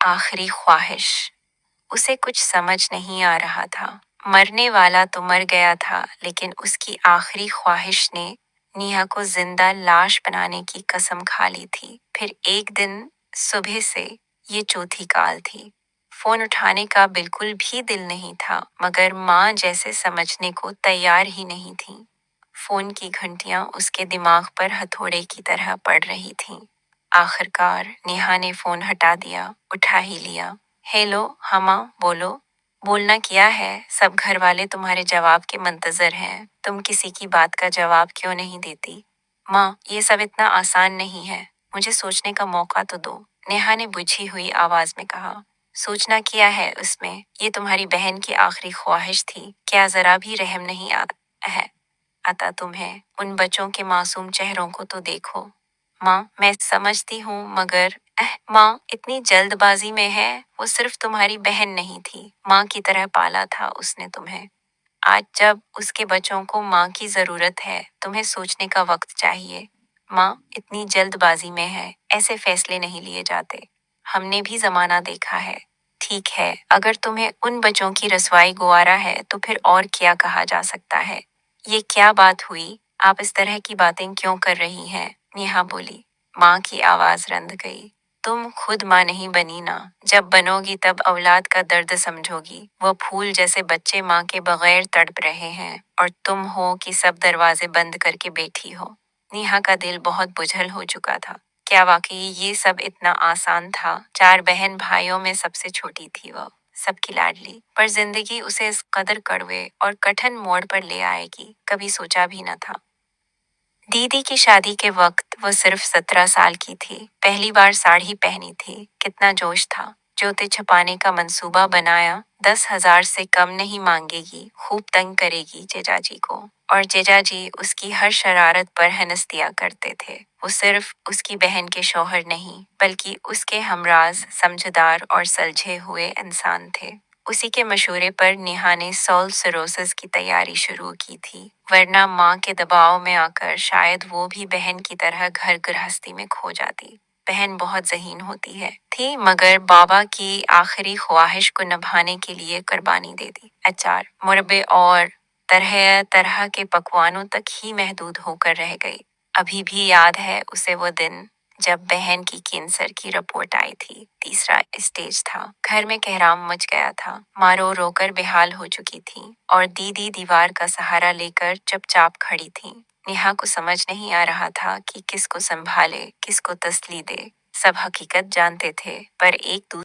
आखिरी ख्वाहिश। उसे कुछ समझ नहीं आ रहा था। मरने वाला तो मर गया था, लेकिन उसकी आखिरी ख्वाहिश ने नेहा को जिंदा लाश बनाने की कसम खा ली थी। फिर एक दिन सुबह से ये चौथी कॉल थी। फोन उठाने का बिल्कुल भी दिल नहीं था, मगर माँ जैसे समझने को तैयार ही नहीं थी। फोन की घंटियां उसके दिमाग पर हथौड़े की तरह पड़ रही थीं। आखिरकार नेहा ने फोन हटा दिया, उठा ही लिया। हेलो हमा, बोलो। बोलना क्या है, सब घर वाले तुम्हारे जवाब के मंतजर हैं। तुम किसी की बात का जवाब क्यों नहीं देती? माँ, ये सब इतना आसान नहीं है, मुझे सोचने का मौका तो दो, नेहा ने बुझी हुई आवाज में कहा। सोचना क्या है उसमें, ये तुम्हारी बहन की आखिरी ख्वाहिश थी। क्या जरा भी रहम नहीं आता तुम्हें? उन बच्चों के मासूम चेहरों को तो देखो। माँ, मैं समझती हूँ, मगर माँ, इतनी जल्दबाजी में है। वो सिर्फ तुम्हारी बहन नहीं थी, माँ की तरह पाला था उसने तुम्हें। आज जब उसके बच्चों को माँ की जरूरत है, तुम्हें सोचने का वक्त चाहिए। माँ, इतनी जल्दबाजी में है, ऐसे फैसले नहीं लिए जाते। हमने भी जमाना देखा है। ठीक है, अगर तुम्हें उन बच्चों की रसवाई गुवारा है तो फिर और क्या कहा जा सकता है। ये क्या बात हुई? आप इस तरह की बातें क्यों कर रही हैं? नेहा बोली। माँ की आवाज रंध गई। तुम खुद माँ नहीं बनी ना, जब बनोगी तब औलाद का दर्द समझोगी। वो फूल जैसे बच्चे माँ के बगैर तड़प रहे हैं, और तुम हो कि सब दरवाजे बंद करके बैठी हो। नेहा का दिल बहुत बुझल हो चुका था। क्या वाकई ये सब इतना आसान था? 4 बहन भाइयों में सबसे छोटी थी वो, सबकी लाडली, पर जिंदगी उसे इस कदर कड़वे और कठिन मोड़ पर ले आएगी, कभी सोचा भी न था। दीदी की शादी के वक्त वो सिर्फ 17 साल की थी। पहली बार साड़ी पहनी थी। कितना जोश था। जोते छुपाने का मंसूबा बनाया। 10,000 से कम नहीं मांगेगी, खूब तंग करेगी जेजाजी को। और जेजाजी उसकी हर शरारत पर हंस दिया करते थे। वो सिर्फ उसकी बहन के शौहर नहीं, बल्कि उसके हमराज, समझदार और सुलझे हुए इंसान थे। उसी के मशूरे पर नेहा ने सॉल सिरोसिस की तैयारी शुरू की थी, वरना माँ के दबाव में आकर शायद वो भी बहन की तरह घर गृहस्थी में खो जाती। बहन बहुत ज़हीन होती है थी, मगर बाबा की आखिरी ख्वाहिश को निभाने के लिए कुर्बानी दे दी। अचार, मुरब्बे और तरह तरह के पकवानों तक ही महदूद होकर रह गई। अभी भी याद है उसे वो दिन जब बहन की कैंसर की रिपोर्ट आई थी। 3रा स्टेज था। घर में कहराम मच गया था। माँ रो रोकर बेहाल हो चुकी थी, और दीदी दीवार का सहारा लेकर चुपचाप खड़ी थी। नेहा को समझ नहीं आ रहा था कि किसको संभाले, किसको तसल्ली दे। सब हकीकत जानते थे, पर एक